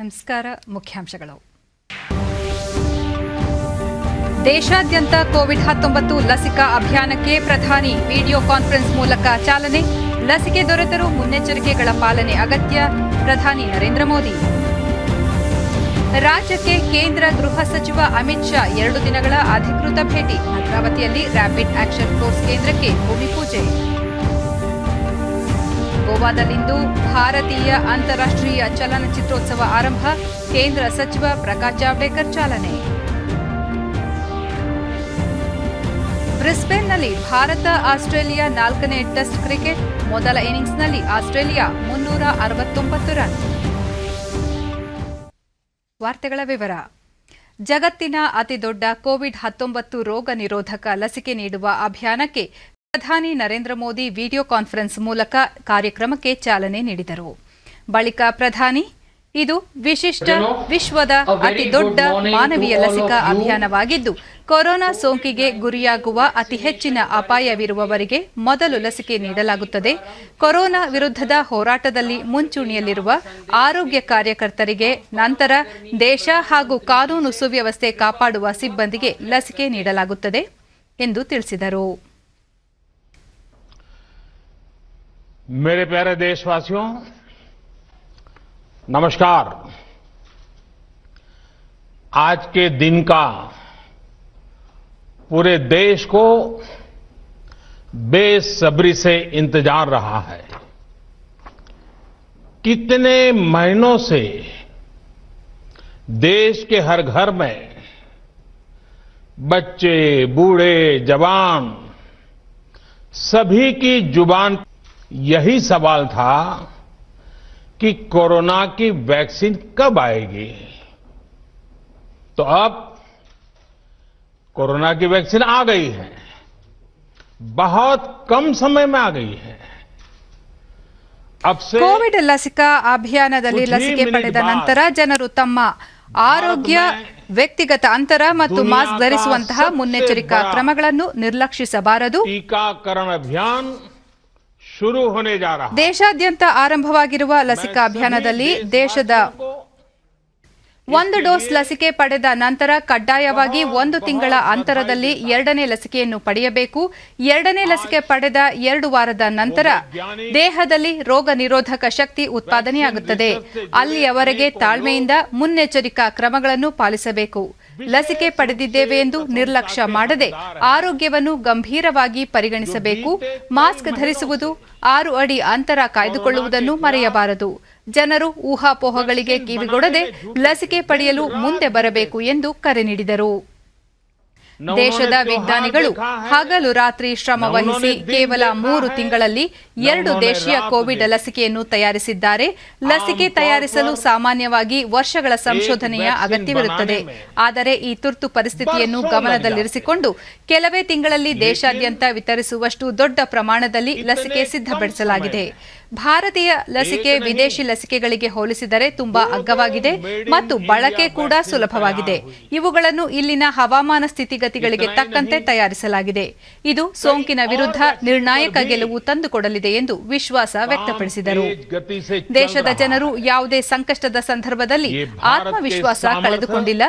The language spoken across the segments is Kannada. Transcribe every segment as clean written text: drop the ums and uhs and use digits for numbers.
ನಮಸ್ಕಾರ. ಮುಖ್ಯಾಂಶಗಳು. ದೇಶಾದ್ಯಂತ ಕೋವಿಡ್-19 ಲಸಿಕಾ ಅಭಿಯಾನಕ್ಕೆ ಪ್ರಧಾನಿ ವಿಡಿಯೋ ಕಾನ್ಫರೆನ್ಸ್ ಮೂಲಕ ಚಾಲನೆ. ಲಸಿಕೆ ದೊರೆತರೂ ಮುನ್ನೆಚ್ಚರಿಕೆಗಳ ಪಾಲನೆ ಅಗತ್ಯ. ಪ್ರಧಾನಿ ನರೇಂದ್ರ ಮೋದಿ. ರಾಜ್ಯಕ್ಕೆ ಕೇಂದ್ರ ಗೃಹ ಸಚಿವ ಅಮಿತ್ ಶಾ 2 ದಿನಗಳ ಅಧಿಕೃತ ಭೇಟಿ. ಭದ್ರಾವತಿಯಲ್ಲಿ ರ್ಯಾಪಿಡ್ ಆಕ್ಷನ್ ಫೋರ್ಸ್ ಕೇಂದ್ರಕ್ಕೆ ಭೂಮಿ ಪೂಜೆ. ಗೋವಾದಲ್ಲಿಂದು ಭಾರತೀಯ ಅಂತಾರಾಷ್ಟ್ರೀಯ ಚಲನಚಿತ್ರೋತ್ಸವ ಆರಂಭ. ಕೇಂದ್ರ ಸಚಿವ ಪ್ರಕಾಶ್ ಜಾವಡೇಕರ್ ಚಾಲನೆ. ಬ್ರಿಸ್ಬೇನ್ನಲ್ಲಿ ಭಾರತ ಆಸ್ಟ್ರೇಲಿಯಾ 4ನೇ ಟೆಸ್ಟ್ ಕ್ರಿಕೆಟ್. ಮೊದಲ ಇನ್ನಿಂಗ್ಸ್ನಲ್ಲಿ ಆಸ್ಟ್ರೇಲಿಯಾ 369 ರನ್. ವಾರ್ತೆಗಳ ವಿವರ. ಜಗತ್ತಿನ ಅತಿದೊಡ್ಡ ಕೋವಿಡ್-19 ರೋಗ ನಿರೋಧಕ ಲಸಿಕೆ ನೀಡುವ ಅಭಿಯಾನಕ್ಕೆ ಪ್ರಧಾನಿ ನರೇಂದ್ರ ಮೋದಿ ವಿಡಿಯೋ ಕಾನ್ಫರೆನ್ಸ್ ಮೂಲಕ ಕಾರ್ಯಕ್ರಮಕ್ಕೆ ಚಾಲನೆ ನೀಡಿದರು. ಬಳಿಕ ಪ್ರಧಾನಿ, ಇದು ವಿಶಿಷ್ಟ ವಿಶ್ವದ ಅತಿದೊಡ್ಡ ಮಾನವೀಯ ಲಸಿಕಾ ಅಭಿಯಾನವಾಗಿದ್ದು, ಕೊರೋನಾ ಸೋಂಕಿಗೆ ಗುರಿಯಾಗುವ ಅತಿ ಹೆಚ್ಚಿನ ಅಪಾಯವಿರುವವರಿಗೆ ಮೊದಲು ಲಸಿಕೆ ನೀಡಲಾಗುತ್ತದೆ. ಕೊರೋನಾ ವಿರುದ್ಧದ ಹೋರಾಟದಲ್ಲಿ ಮುಂಚೂಣಿಯಲ್ಲಿರುವ ಆರೋಗ್ಯ ಕಾರ್ಯಕರ್ತರಿಗೆ ನಂತರ ದೇಶ ಹಾಗೂ ಕಾನೂನು ಸುವ್ಯವಸ್ಥೆ ಕಾಪಾಡುವ ಸಿಬ್ಬಂದಿಗೆ ಲಸಿಕೆ ನೀಡಲಾಗುತ್ತದೆ ಎಂದು ತಿಳಿಸಿದರು. मेरे प्यारे देशवासियों, नमस्कार। आज के दिन का पूरे देश को बेसब्री से इंतजार रहा है। कितने महीनों से देश के हर घर में बच्चे, बूढ़े, जवान सभी की जुबान यही सवाल था कि कोरोना की वैक्सीन कब आएगी। तो अब कोरोना की वैक्सीन आ गई है, बहुत कम समय में आ गई है। अब से ಕೋವಿಡ್ ಲಸಿಕಾ ಅಭಿಯಾನದಲ್ಲಿ ಲಸಿಕೆ ಪಡೆದ ನಂತರ ಜನರು ತಮ್ಮ ಆರೋಗ್ಯ, ವ್ಯಕ್ತಿಗತ ಅಂತರ ಮತ್ತು ಮಾಸ್ಕ್ ಧರಿಸುವಂತಹ ಮುನ್ನೆಚ್ಚರಿಕಾ ಕ್ರಮಗಳನ್ನು ನಿರ್ಲಕ್ಷಿಸಬಾರದು. टीकाकरण अभियान शुरू होने जा रहा है। ದೇಶಾದ್ಯಂತ ಆರಂಭವಾಗಿರುವ ಲಸಿಕಾ ಅಭಿಯಾನದಲ್ಲಿ ದೇಶದ 1 ಡೋಸ್ ಲಸಿಕೆ ಪಡೆದ ನಂತರ ಕಡ್ಡಾಯವಾಗಿ 1 ತಿಂಗಳ ಅಂತರದಲ್ಲಿ 2ನೇ ಲಸಿಕೆಯನ್ನು ಪಡೆಯಬೇಕು. 2ನೇ ಲಸಿಕೆ ಪಡೆದ 2 ವಾರದ ನಂತರ ದೇಹದಲ್ಲಿ ರೋಗ ನಿರೋಧಕ ಶಕ್ತಿ ಉತ್ಪಾದನೆಯಾಗುತ್ತದೆ. ಅಲ್ಲಿಯವರೆಗೆ ತಾಳ್ಮೆಯಿಂದ ಮುನ್ನೆಚ್ಚರಿಕಾ ಕ್ರಮಗಳನ್ನು ಪಾಲಿಸಬೇಕು. ಲಸಿಕೆ ಪಡೆದಿದ್ದೇವೆ ಎಂದು ನಿರ್ಲಕ್ಷ್ಯ ಮಾಡದೆ ಆರೋಗ್ಯವನ್ನು ಗಂಭೀರವಾಗಿ ಪರಿಗಣಿಸಬೇಕು. ಮಾಸ್ಕ್ ಧರಿಸುವುದು, 6 ಅಡಿ ಅಂತರ ಕಾಯ್ದುಕೊಳ್ಳುವುದನ್ನು ಮರೆಯಬಾರದು. ಜನರು ಊಹಾಪೋಹಗಳಿಗೆ ಕಿವಿಗೊಡದೆ ಲಸಿಕೆ ಪಡೆಯಲು ಮುಂದೆ ಬರಬೇಕು ಎಂದು ಕರೆ ನೀಡಿದರು. ದೇಶದ ವಿಜ್ಞಾನಿಗಳು ಹಗಲು ರಾತ್ರಿ ಶ್ರಮ ವಹಿಸಿ ಕೇವಲ 3 ತಿಂಗಳಲ್ಲಿ 2 ದೇಶೀಯ ಕೋವಿಡ್ ಲಸಿಕೆಯನ್ನು ತಯಾರಿಸಿದ್ದಾರೆ. ಲಸಿಕೆ ತಯಾರಿಸಲು ಸಾಮಾನ್ಯವಾಗಿ ವರ್ಷಗಳ ಸಂಶೋಧನೆಯ ಅಗತ್ಯವಿರುತ್ತದೆ. ಆದರೆ ಈ ತುರ್ತು ಪರಿಸ್ಥಿತಿಯನ್ನು ಗಮನದಲ್ಲಿರಿಸಿಕೊಂಡು ಕೆಲವೇ ತಿಂಗಳಲ್ಲಿ ದೇಶಾದ್ಯಂತ ವಿತರಿಸುವಷ್ಟು ದೊಡ್ಡ ಪ್ರಮಾಣದಲ್ಲಿ ಲಸಿಕೆ ಸಿದ್ಧಪಡಿಸಲಾಗಿದೆ. ಭಾರತೀಯ ಲಸಿಕೆ ವಿದೇಶಿ ಲಸಿಕೆಗಳಿಗೆ ಹೋಲಿಸಿದರೆ ತುಂಬಾ ಅಗ್ಗವಾಗಿದೆ ಮತ್ತು ಬಳಕೆ ಕೂಡ ಸುಲಭವಾಗಿದೆ. ಇವುಗಳನ್ನು ಇಲ್ಲಿನ ಹವಾಮಾನ ಸ್ಥಿತಿಗತಿಗಳಿಗೆ ತಕ್ಕಂತೆ ತಯಾರಿಸಲಾಗಿದೆ. ಇದು ಸೋಂಕಿನ ವಿರುದ್ಧ ನಿರ್ಣಾಯಕ ಗೆಲುವು ತಂದುಕೊಡಲಿದೆ ಎಂದು ವಿಶ್ವಾಸ ವ್ಯಕ್ತಪಡಿಸಿದರು. ದೇಶದ ಜನರು ಯಾವುದೇ ಸಂಕಷ್ಟದ ಸಂದರ್ಭದಲ್ಲಿ ಆತ್ಮವಿಶ್ವಾಸ ಕಳೆದುಕೊಂಡಿಲ್ಲ.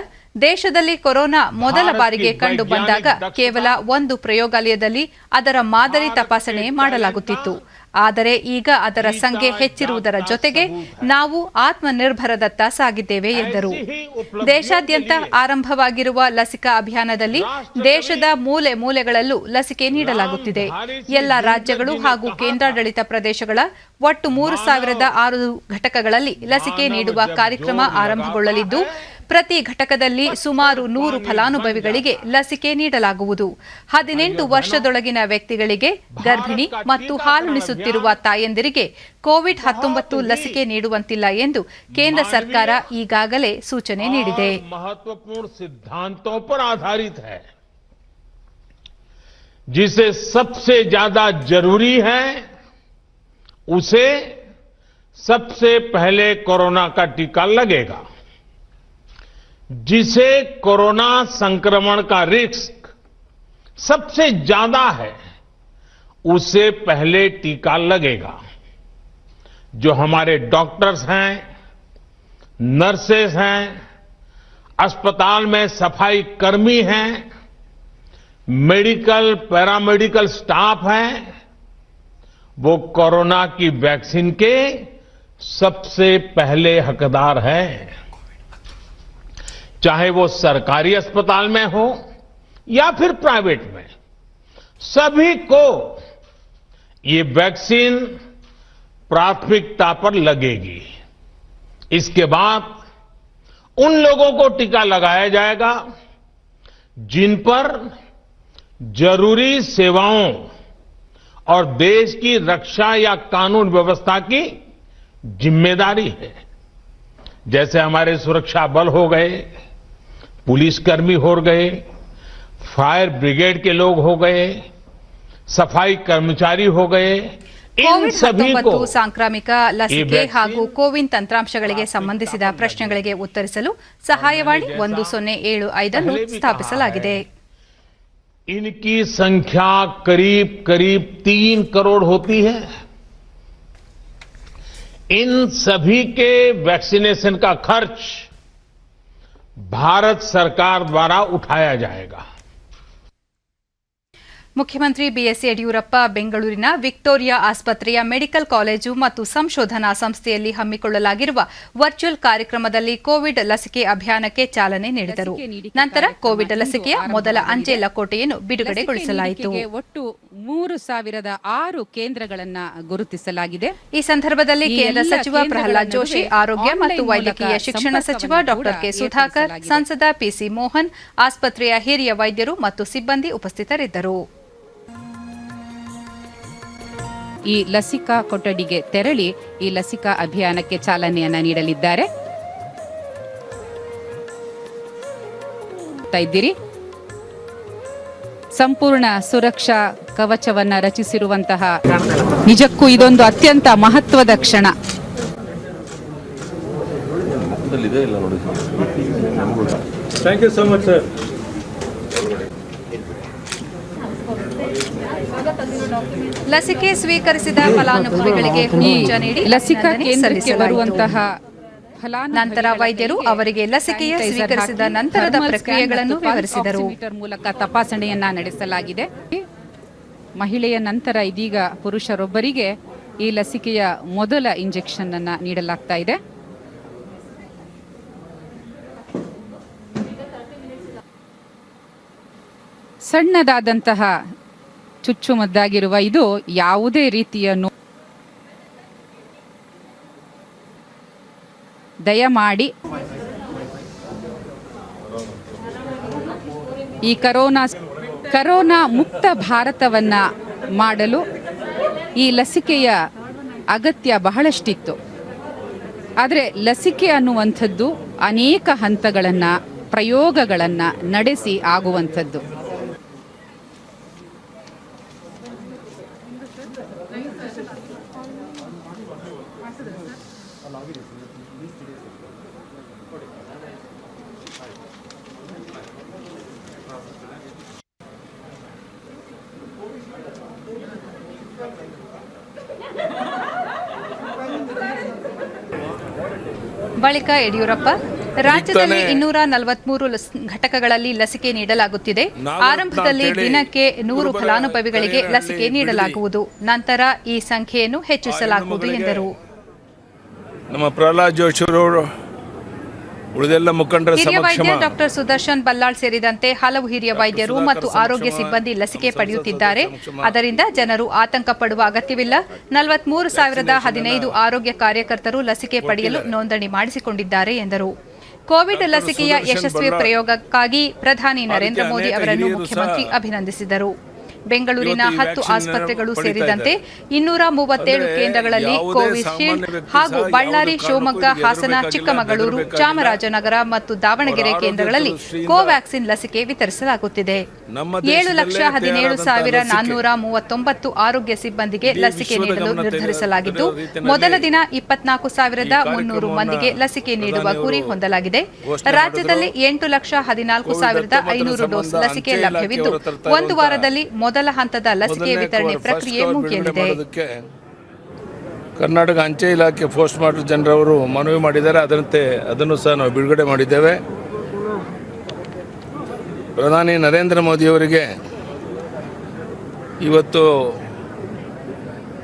ದೇಶದಲ್ಲಿ ಕೊರೋನಾ ಮೊದಲ ಬಾರಿಗೆ ಕಂಡು ಬಂದಾಗ ಕೇವಲ 1 ಪ್ರಯೋಗಾಲಯದಲ್ಲಿ ಅದರ ಮಾದರಿ ತಪಾಸಣೆ ಮಾಡಲಾಗುತ್ತಿತ್ತು. ಆದರೆ ಈಗ ಅದರ ಸಂಖ್ಯೆ ಹೆಚ್ಚಿರುವುದರ ಜೊತೆಗೆ ನಾವು ಆತ್ಮನಿರ್ಭರದತ್ತ ಸಾಗಿದ್ದೇವೆ ಎಂದರು. ದೇಶಾದ್ಯಂತ ಆರಂಭವಾಗಿರುವ ಲಸಿಕಾ ಅಭಿಯಾನದಲ್ಲಿ ದೇಶದ ಮೂಲೆ ಮೂಲೆಗಳಲ್ಲೂ ಲಸಿಕೆ ನೀಡಲಾಗುತ್ತಿದೆ. ಎಲ್ಲ ರಾಜ್ಯಗಳು ಹಾಗೂ ಕೇಂದ್ರಾಡಳಿತ ಪ್ರದೇಶಗಳ ಒಟ್ಟು 3,006 ಘಟಕಗಳಲ್ಲಿ ಲಸಿಕೆ ನೀಡುವ ಕಾರ್ಯಕ್ರಮ ಆರಂಭಗೊಳ್ಳಲಿದ್ದು, ಪ್ರತಿ ಘಟಕದಲ್ಲಿ ಸುಮಾರು 100 ಫಲಾನುಭವಿಗಳಿಗೆ ಲಸಿಕೆ ನೀಡಲಾಗುವುದು. 18 ವರ್ಷದೊಳಗಿನ ವ್ಯಕ್ತಿಗಳಿಗೆ, ಗರ್ಭಿಣಿ ಮತ್ತು ಹಾಲುಣಿಸುತ್ತಿರುವ ತಾಯಂದಿರಿಗೆ ಕೋವಿಡ್-19 ಲಸಿಕೆ ನೀಡುವಂತಿಲ್ಲ ಎಂದು ಕೇಂದ್ರ ಸರ್ಕಾರ ಈಗಾಗಲೇ ಸೂಚನೆ ನೀಡಿದೆ. महत्वपूर्ण सिद्धांतों पर आधारित है, जिसे सबसे ज्यादा जरूरी है उसे सबसे पहले कोरोना का टीका लगेगा। जिसे कोरोना संक्रमण का रिस्क सबसे ज्यादा है उसे पहले टीका लगेगा। जो हमारे डॉक्टर्स हैं, नर्सेस हैं, अस्पताल में सफाई कर्मी हैं, मेडिकल पैरामेडिकल स्टाफ हैं, वो कोरोना की वैक्सीन के सबसे पहले हकदार हैं। चाहे वो सरकारी अस्पताल में हो या फिर प्राइवेट में, सभी को ये वैक्सीन प्राथमिकता पर लगेगी। इसके बाद उन लोगों को टीका लगाया जाएगा जिन पर जरूरी सेवाओं और देश की रक्षा या कानून व्यवस्था की जिम्मेदारी है। जैसे हमारे सुरक्षा बल हो गए, पुलिसकर्मी हो गए, फायर ब्रिगेड के लोग हो गए, सफाई कर्मचारी हो गए, इन सभी को ಕೋವಿಡ್-19 ಸಾಂಕ್ರಾಮಿಕ ಲಸಿಕೆ ಹಾಗೂ ಕೋವಿನ್ ತಂತ್ರಾಂಶಗಳಿಗೆ ಸಂಬಂಧಿಸಿದ ಪ್ರಶ್ನೆಗಳಿಗೆ ಉತ್ತರಿಸಲು ಸಹಾಯವಾಣಿ 1075 ಅನ್ನು ಸ್ಥಾಪಿಸಲಾಗಿದೆ. इनकी संख्या करीब करीब 3 करोड़ होती है। इन सभी के वैक्सीनेशन का खर्च भारत सरकार द्वारा उठाया जाएगा। ಮುಖ್ಯಮಂತ್ರಿ ಬಿಎಸ್ ಯಡಿಯೂರಪ್ಪ ಬೆಂಗಳೂರಿನ ವಿಕ್ಟೋರಿಯಾ ಆಸ್ಪತ್ರೆಯ ಮೆಡಿಕಲ್ ಕಾಲೇಜು ಮತ್ತು ಸಂಶೋಧನಾ ಸಂಸ್ಥೆಯಲ್ಲಿ ಹಮ್ಮಿಕೊಳ್ಳಲಾಗಿರುವ ವರ್ಚುವಲ್ ಕಾರ್ಯಕ್ರಮದಲ್ಲಿ ಕೋವಿಡ್ ಲಸಿಕೆ ಅಭಿಯಾನಕ್ಕೆ ಚಾಲನೆ ನೀಡಿದರು. ನಂತರ ಕೋವಿಡ್ ಲಸಿಕೆಯ ಮೊದಲ ಅಂಚೆ ಲಕೋಟೆಯನ್ನು ಬಿಡುಗಡೆಗೊಳಿಸಲಾಯಿತು. ಒಟ್ಟು 3006 ಕೇಂದ್ರಗಳನ್ನು ಗುರುತಿಸಲಾಗಿದೆ. ಈ ಸಂದರ್ಭದಲ್ಲಿ ಕೇಂದ್ರ ಸಚಿವ ಪ್ರಹ್ಲಾದ್ ಜೋಶಿ, ಆರೋಗ್ಯ ಮತ್ತು ವೈದ್ಯಕೀಯ ಶಿಕ್ಷಣ ಸಚಿವ ಡಾಕ್ಟರ್ ಕೆ ಸುಧಾಕರ್, ಸಂಸದ ಪಿಸಿ ಮೋಹನ್, ಆಸ್ಪತ್ರೆಯ ಹಿರಿಯ ವೈದ್ಯರು ಮತ್ತು ಸಿಬ್ಬಂದಿ ಉಪಸ್ಥಿತರಿದ್ದರು. ಈ ಲಸಿಕಾ ಕೊಠಡಿಗೆ ತೆರಳಿ ಈ ಲಸಿಕಾ ಅಭಿಯಾನಕ್ಕೆ ಚಾಲನೆಯನ್ನ ನೀಡಲಿದ್ದಾರೆ. ಇದ್ದೀರಿ ಸಂಪೂರ್ಣ ಸುರಕ್ಷಾ ಕವಚವನ್ನ ರಚಿಸಿರುವಂತಹ ನಿಜಕ್ಕೂ ಇದೊಂದು ಅತ್ಯಂತ ಮಹತ್ವದ ಕ್ಷಣ. Thank you so much sir. ಲಸಿಕೆ ಸ್ವೀಕರಿಸಿದ ಫಲಾನುಭವಿಗಳಿಗೆ ಹೂಗುಚ್ಛ ನೀಡಿ ಲಸಿಕಾ ಕೇಂದ್ರಕ್ಕೆ ಬರುವಂತಹ ನಂತರ ವೈದ್ಯರು ಅವರಿಗೆ ಲಸಿಕೆಯ ಸ್ವೀಕರಿಸಿದ ನಂತರದ ಪ್ರಕ್ರಿಯೆಗಳನ್ನು ವಿವರಿಸಿದರು. ಮೂಲಕ ತಪಾಸಣೆಯನ್ನ ನಡೆಸಲಾಗಿದೆ. ಮಹಿಳೆಯ ನಂತರ ಇದೀಗ ಪುರುಷರೊಬ್ಬರಿಗೆ ಈ ಲಸಿಕೆಯ ಮೊದಲ ಇಂಜೆಕ್ಷನ್ ಅನ್ನ ನೀಡಲಾಗ್ತಾ ಇದೆ. ಸಣ್ಣದಾದಂತಹ ಚುಚ್ಚುಮದ್ದಾಗಿರುವ ಇದು ಯಾವುದೇ ರೀತಿಯ ದಯಮಾಡಿ ಈ ಕರೋನಾ ಮುಕ್ತ ಭಾರತವನ್ನ ಮಾಡಲು ಈ ಲಸಿಕೆಯ ಅಗತ್ಯ ಬಹಳಷ್ಟಿತ್ತು. ಆದರೆ ಲಸಿಕೆ ಅನ್ನುವಂಥದ್ದು ಅನೇಕ ಹಂತಗಳನ್ನು ಪ್ರಯೋಗಗಳನ್ನು ನಡೆಸಿ ಆಗುವಂಥದ್ದು. ಬಳಿಕ ಯಡಿಯೂರಪ್ಪ, ರಾಜ್ಯದಲ್ಲಿ 243 ಘಟಕಗಳಲ್ಲಿ ಲಸಿಕೆ ನೀಡಲಾಗುತ್ತಿದೆ. ಆರಂಭದಲ್ಲಿ ದಿನಕ್ಕೆ 100 ಫಲಾನುಭವಿಗಳಿಗೆ ಲಸಿಕೆ ನೀಡಲಾಗುವುದು. ನಂತರ ಈ ಸಂಖ್ಯೆಯನ್ನು ಹೆಚ್ಚಿಸಲಾಗುವುದು ಎಂದರು. ನಮ್ಮ ಪ್ರಹ್ಲಾದ್ ಜೋಶಿ ಅವರು ಉಳಿದೆಲ್ಲ ಮುಖಂಡರ ಹಿರಿಯ ವೈದ್ಯ ಡಾಕ್ಟರ್ ಸುದರ್ಶನ್ ಬಲ್ಲಾಳ್ ಸೇರಿದಂತೆ ಹಲವು ಹಿರಿಯ ವೈದ್ಯರು ಮತ್ತು ಆರೋಗ್ಯ ಸಿಬ್ಬಂದಿ ಲಸಿಕೆ ಪಡೆಯುತ್ತಿದ್ದಾರೆ. ಅದರಿಂದ ಜನರು ಆತಂಕ ಪಡುವ ಅಗತ್ಯವಿಲ್ಲ. 43,015 ಆರೋಗ್ಯ ಕಾರ್ಯಕರ್ತರು ಲಸಿಕೆ ಪಡೆಯಲು ನೋಂದಣಿ ಮಾಡಿಸಿಕೊಂಡಿದ್ದಾರೆ ಎಂದರು. ಕೋವಿಡ್ ಲಸಿಕೆಯ ಯಶಸ್ವಿ ಪ್ರಯೋಗಕ್ಕಾಗಿ ಪ್ರಧಾನಿ ನರೇಂದ್ರ ಮೋದಿ ಅವರನ್ನು ಮುಖ್ಯಮಂತ್ರಿ ಅಭಿನಂದಿಸಿದರು. ಬೆಂಗಳೂರಿನ 10 ಆಸ್ಪತ್ರೆಗಳು ಸೇರಿದಂತೆ 237 ಕೇಂದ್ರಗಳಲ್ಲಿ ಕೋವಿಶೀಲ್ಡ್ ಹಾಗೂ ಬಳ್ಳಾರಿ, ಶಿವಮೊಗ್ಗ, ಹಾಸನ, ಚಿಕ್ಕಮಗಳೂರು, ಚಾಮರಾಜನಗರ ಮತ್ತು ದಾವಣಗೆರೆ ಕೇಂದ್ರಗಳಲ್ಲಿ ಕೋವ್ಯಾಕ್ಸಿನ್ ಲಸಿಕೆ ವಿತರಿಸಲಾಗುತ್ತಿದೆ. 7,17,439 ಆರೋಗ್ಯ ಸಿಬ್ಬಂದಿಗೆ ಲಸಿಕೆ ನೀಡಲು ನಿರ್ಧರಿಸಲಾಗಿದ್ದು, ಮೊದಲ ದಿನ 24,300 ಮಂದಿಗೆ ಲಸಿಕೆ ನೀಡುವ ಗುರಿ ಹೊಂದಲಾಗಿದೆ. ರಾಜ್ಯದಲ್ಲಿ 8,14,500 ಡೋಸ್ ಲಸಿಕೆ ಲಭ್ಯವಿದ್ದು, ಒಂದು ವಾರದಲ್ಲಿ ಮೊದಲ ಹಂತದ ಲಸಿಕೆ ವಿತರಣೆ ಪ್ರಕ್ರಿಯೆ ಮುಗಿಯಲಿದೆ. ಕರ್ನಾಟಕ ಅಂಚೆ ಇಲಾಖೆ ಪೋಸ್ಟ್ ಮಾಸ್ಟರ್ ಜನರವರು ಮನವಿ ಮಾಡಿದ್ದಾರೆ. ಅದರಂತೆ ಅದನ್ನು ಸಹ ನಾವು ಬಿಡುಗಡೆ ಮಾಡಿದ್ದೇವೆ. ಪ್ರಧಾನಿ ನರೇಂದ್ರ ಮೋದಿಯವರಿಗೆ ಇವತ್ತು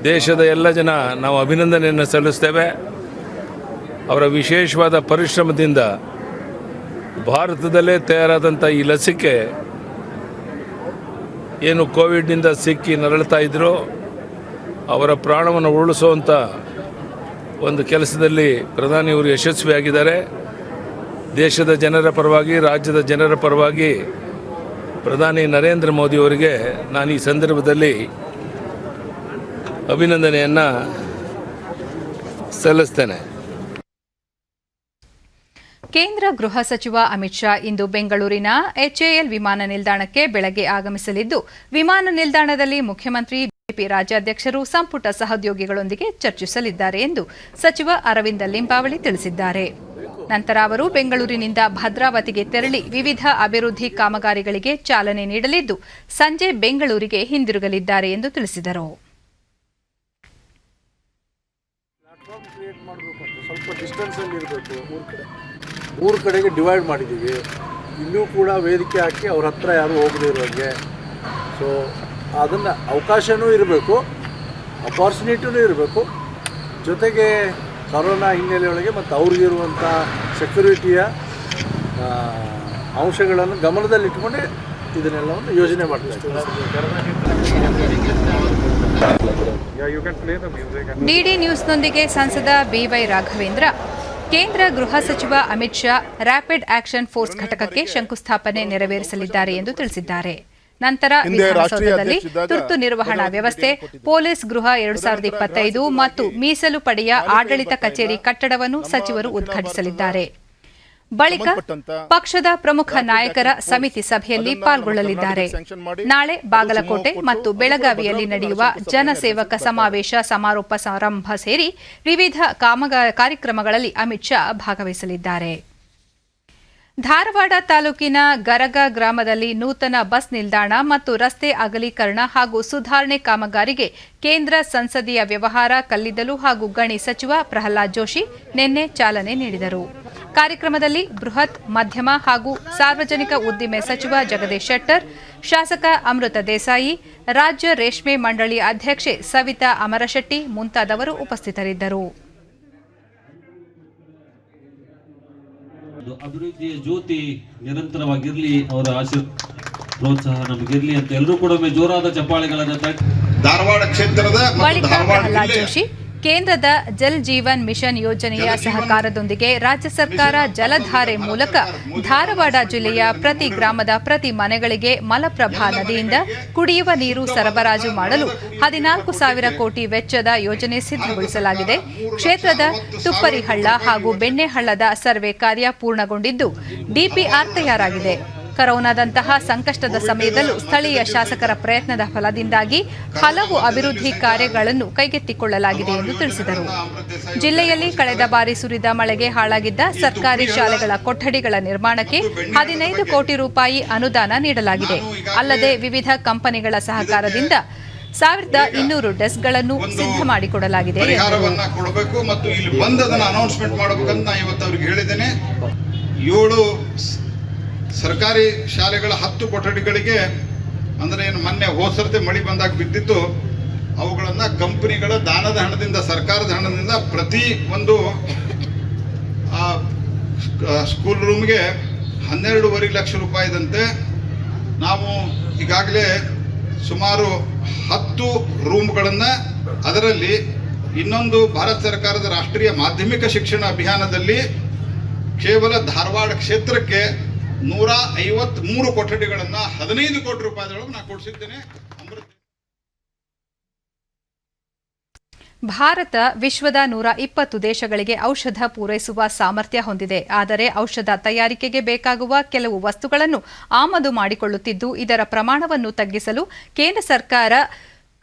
ದೇಶದ ಎಲ್ಲ ಜನ ನಾವು ಅಭಿನಂದನೆಯನ್ನು ಸಲ್ಲಿಸ್ತೇವೆ. ಅವರ ವಿಶೇಷವಾದ ಪರಿಶ್ರಮದಿಂದ ಭಾರತದಲ್ಲೇ ತಯಾರಾದಂಥ ಈ ಲಸಿಕೆ ಏನು ಕೋವಿಡ್ನಿಂದ ಸಿಕ್ಕಿ ನರಳುತ್ತಾ ಇದ್ದರು ಅವರ ಪ್ರಾಣವನ್ನು ಉಳಿಸುವಂಥ ಒಂದು ಕೆಲಸದಲ್ಲಿ ಪ್ರಧಾನಿಯವರು ಯಶಸ್ವಿಯಾಗಿದ್ದಾರೆ. ದೇಶದ ಜನರ ಪರವಾಗಿ, ರಾಜ್ಯದ ಜನರ ಪರವಾಗಿ ಪ್ರಧಾನಿ ನರೇಂದ್ರ ಮೋದಿಯವರಿಗೆ ನಾನು ಈ ಸಂದರ್ಭದಲ್ಲಿ ಅಭಿನಂದನೆಯನ್ನು ಸಲ್ಲಿಸ್ತೇನೆ. ಕೇಂದ್ರ ಗೃಹ ಸಚಿವ ಅಮಿತ್ ಶಾ ಇಂದು ಬೆಂಗಳೂರಿನ ಎಚ್ಎಎಲ್ ವಿಮಾನ ನಿಲ್ದಾಣಕ್ಕೆ ಬೆಳಗ್ಗೆ ಆಗಮಿಸಲಿದ್ದು, ವಿಮಾನ ನಿಲ್ದಾಣದಲ್ಲಿ ಮುಖ್ಯಮಂತ್ರಿ ಬಿಜೆಪಿ ರಾಜ್ಯಾಧ್ಯಕ್ಷರು ಸಂಪುಟ ಸಹೋದ್ಯೋಗಿಗಳೊಂದಿಗೆ ಚರ್ಚಿಸಲಿದ್ದಾರೆ ಎಂದು ಸಚಿವ ಅರವಿಂದ ಲಿಂಬಾವಳಿ ತಿಳಿಸಿದ್ದಾರೆ. ನಂತರ ಅವರು ಬೆಂಗಳೂರಿನಿಂದ ಭದ್ರಾವತಿಗೆ ತೆರಳಿ ವಿವಿಧ ಅಭಿವೃದ್ಧಿ ಕಾಮಗಾರಿಗಳಿಗೆ ಚಾಲನೆ ನೀಡಲಿದ್ದು, ಸಂಜೆ ಬೆಂಗಳೂರಿಗೆ ಹಿಂದಿರುಗಲಿದ್ದಾರೆ ಎಂದು ತಿಳಿಸಿದರು. ಸ್ವಲ್ಪ ಡಿಸ್ಟೆನ್ಸಲ್ಲಿ ಇರಬೇಕು. ಮೂರು ಕಡೆಗೆ ಡಿವೈಡ್ ಮಾಡಿದ್ದೀವಿ. ಇಲ್ಲೂ ಕೂಡ ವೇದಿಕೆ ಹಾಕಿ ಅವ್ರ ಹತ್ರ ಯಾರು ಹೋಗದೇ ಇರೋಂಗೆ. ಸೊ ಅದನ್ನು ಅವಕಾಶವೂ ಇರಬೇಕು, ಅಪಾರ್ಚುನಿಟಿನೂ ಇರಬೇಕು. ಜೊತೆಗೆ ಕರೋನಾ ಹಿನ್ನೆಲೆಯೊಳಗೆ ಮತ್ತು ಅವ್ರಿಗಿರುವಂಥ ಸೆಕ್ಯೂರಿಟಿಯ ಅಂಶಗಳನ್ನು ಗಮನದಲ್ಲಿಟ್ಟುಕೊಂಡೇ ಇದನ್ನೆಲ್ಲವನ್ನು ಯೋಜನೆ ಮಾಡ್ತಾರೆ. ಡಿಡಿ ನ್ಯೂಸ್ನೊಂದಿಗೆ ಸಂಸದ ಬಿವೈ ರಾಘವೇಂದ್ರ, ಕೇಂದ್ರ ಗೃಹ ಸಚಿವ Amit Shah rapid action force ಘಟಕಕ್ಕೆ ಶಂಕುಸ್ಥಾಪನೆ ನೆರವೇರಿಸಲಿದ್ದಾರೆ ಎಂದು ತಿಳಿಸಿದ್ದಾರೆ. ನಂತರ ವಿಧಾನಸೌಧದಲ್ಲಿ ತುರ್ತು ನಿರ್ವಹಣಾ ವ್ಯವಸ್ಥೆ, ಪೊಲೀಸ್ ಗೃಹ 2025 ಮತ್ತು ಮೀಸಲು ಪಡೆಯ ಆಡಳಿತ ಕಚೇರಿ ಕಟ್ಟಡವನ್ನು ಸಚಿವರು ಉದ್ಘಾಟಿಸಲಿದ್ದಾರೆ. ಬಳಿಕ ಪಕ್ಷದ ಪ್ರಮುಖ ನಾಯಕರ ಸಮಿತಿ ಸಭೆಯಲ್ಲಿ ಪಾಲ್ಗೊಳ್ಳಲಿದ್ದಾರೆ. ನಾಳೆ ಬಾಗಲಕೋಟೆ ಮತ್ತು ಬೆಳಗಾವಿಯಲ್ಲಿ ನಡೆಯುವ ಜನಸೇವಕ ಸಮಾವೇಶ ಸಮಾರೋಪ ಸಮಾರಂಭ ಸೇರಿ ವಿವಿಧ ಕಾರ್ಯಕ್ರಮಗಳಲ್ಲಿ ಅಮಿತ್ ಶಾ ಭಾಗವಹಿಸಲಿದ್ದಾರೆ. ಧಾರವಾಡ ತಾಲೂಕಿನ ಗರಗ ಗ್ರಾಮದಲ್ಲಿ ನೂತನ ಬಸ್ ನಿಲ್ದಾಣ ಮತ್ತು ರಸ್ತೆ ಅಗಲೀಕರಣ ಹಾಗೂ ಸುಧಾರಣೆ ಕಾಮಗಾರಿಗೆ ಕೇಂದ್ರ ಸಂಸದೀಯ ವ್ಯವಹಾರ, ಕಲ್ಲಿದ್ದಲು ಹಾಗೂ ಗಣಿ ಸಚಿವ ಪ್ರಹ್ಲಾದ್ ಜೋಶಿ ನಿನ್ನೆ ಚಾಲನೆ ನೀಡಿದರು. ಕಾರ್ಯಕ್ರಮದಲ್ಲಿ ಬೃಹತ್, ಮಧ್ಯಮ ಹಾಗೂ ಸಾರ್ವಜನಿಕ ಉದ್ದಿಮೆ ಸಚಿವ ಜಗದೀಶ್ ಶೆಟ್ಟರ್, ಶಾಸಕ ಅಮೃತ ದೇಸಾಯಿ, ರಾಜ್ಯ ರೇಷ್ಮೆ ಮಂಡಳಿ ಅಧ್ಯಕ್ಷೆ ಸವಿತಾ ಅಮರಶೆಟ್ಟಿ ಮುಂತಾದವರು ಉಪಸ್ಥಿತರಿದ್ದರು. ಅಭಿವೃದ್ಧಿಯ ಜ್ಯೋತಿ ನಿರಂತರವಾಗಿರ್ಲಿ, ಅವರ ಪ್ರೋತ್ಸಾಹ ನಮಗಿರ್ಲಿ ಅಂತ ಎಲ್ಲರೂ ಕೂಡ ಜೋರಾದ ಚಪ್ಪಾಳೆಗಳನ್ನು ತಟ್ಟಿ ಧಾರವಾಡ ಕ್ಷೇತ್ರದ ಬಳಿಕ ಪ್ರಹ್ಲಾದ್ ಜೋಶಿ ಕೇಂದ್ರದ ಜಲ್ ಜೀವನ್ ಮಿಷನ್ ಯೋಜನೆಯ ಸಹಕಾರದೊಂದಿಗೆ ರಾಜ್ಯ ಸರ್ಕಾರ ಜಲಧಾರೆ ಮೂಲಕ ಧಾರವಾಡ ಜಿಲ್ಲೆಯ ಪ್ರತಿ ಗ್ರಾಮದ ಪ್ರತಿ ಮನೆಗಳಿಗೆ ಮಲಪ್ರಭಾ ನದಿಯಿಂದ ಕುಡಿಯುವ ನೀರು ಸರಬರಾಜು ಮಾಡಲು 14,000 ಕೋಟಿ ವೆಚ್ಚದ ಯೋಜನೆ ಸಿದ್ಧಗೊಳಿಸಲಾಗಿದೆ. ಕ್ಷೇತ್ರದ ತುಪ್ಪರಿಹಳ್ಳ ಹಾಗೂ ಬೆಣ್ಣೆಹಳ್ಳದ ಸರ್ವೆ ಕಾರ್ಯ ಪೂರ್ಣಗೊಂಡಿದ್ದು ಡಿಪಿಆರ್ ತಯಾರಾಗಿದೆ. ಕರೋನಾದಂತಹ ಸಂಕಷ್ಟದ ಸಮಯದಲ್ಲೂ ಸ್ಥಳೀಯ ಶಾಸಕರ ಪ್ರಯತ್ನದ ಫಲದಿಂದಾಗಿ ಹಲವು ಅಭಿವೃದ್ಧಿ ಕಾರ್ಯಗಳನ್ನು ಕೈಗೆತ್ತಿಕೊಳ್ಳಲಾಗಿದೆ ಎಂದು ತಿಳಿಸಿದರು. ಜಿಲ್ಲೆಯಲ್ಲಿ ಕಳೆದ ಬಾರಿ ಸುರಿದ ಮಳೆಗೆ ಹಾಳಾಗಿದ್ದ ಸರ್ಕಾರಿ ಶಾಲೆಗಳ ಕೊಠಡಿಗಳ ನಿರ್ಮಾಣಕ್ಕೆ 15 ಕೋಟಿ ರೂಪಾಯಿ ಅನುದಾನ ನೀಡಲಾಗಿದೆ. ಅಲ್ಲದೆ ವಿವಿಧ ಕಂಪನಿಗಳ ಸಹಕಾರದಿಂದ 1200 ಡೆಸ್ಕ್ಗಳನ್ನು ಸಿದ್ಧ ಮಾಡಿಕೊಡಲಾಗಿದೆ. ಕೊಡಬೇಕು ಮತ್ತು ಇಲ್ಲಿ ಬಂದದನ್ನು ಅನೌನ್ಸ್ಮೆಂಟ್ ಮಾಡಬೇಕಂತ ನಾನು ಇವತ್ತು ಅವರಿಗೆ ಹೇಳಿದ್ದೇನೆ. 7 ಸರ್ಕಾರಿ ಶಾಲೆಗಳ 10 ಕೊಠಡಿಗಳಿಗೆ ಅಂದರೆ ಏನು ಮೊನ್ನೆ ಹೋಸರತೆ ಮಳೆ ಬಂದಾಗ ಬಿದ್ದಿತ್ತು, ಅವುಗಳನ್ನು ಕಂಪನಿಗಳ ದಾನದ ಹಣದಿಂದ, ಸರ್ಕಾರದ ಹಣದಿಂದ ಪ್ರತಿ ಒಂದು ಸ್ಕೂಲ್ ರೂಮ್ಗೆ 12.5 ಲಕ್ಷ ರೂಪಾಯಿದಂತೆ ನಾವು ಈಗಾಗಲೇ ಸುಮಾರು 10 ರೂಮ್ಗಳನ್ನು, ಅದರಲ್ಲಿ ಇನ್ನೊಂದು ಭಾರತ ಸರ್ಕಾರದ ರಾಷ್ಟ್ರೀಯ ಮಾಧ್ಯಮಿಕ ಶಿಕ್ಷಣ ಅಭಿಯಾನದಲ್ಲಿ ಕೇವಲ ಧಾರವಾಡ ಕ್ಷೇತ್ರಕ್ಕೆ 153 ಕೊಠಡಿಗಳನ್ನು 15 ಕೋಟಿ ರೂಪಾಯಿದೊಳಗೆ ನಾನು ಕೊಡಿಸಿದ್ದೇನೆ. ಭಾರತ ವಿಶ್ವದ 120 ದೇಶಗಳಿಗೆ ಔಷಧ ಪೂರೈಸುವ ಸಾಮರ್ಥ್ಯ ಹೊಂದಿದೆ. ಆದರೆ ಔಷಧ ತಯಾರಿಕೆಗೆ ಬೇಕಾಗುವ ಕೆಲವು ವಸ್ತುಗಳನ್ನು ಆಮದು ಮಾಡಿಕೊಳ್ಳುತ್ತಿದ್ದು, ಇದರ ಪ್ರಮಾಣವನ್ನು ತಗ್ಗಿಸಲು ಕೇಂದ್ರ ಸರ್ಕಾರ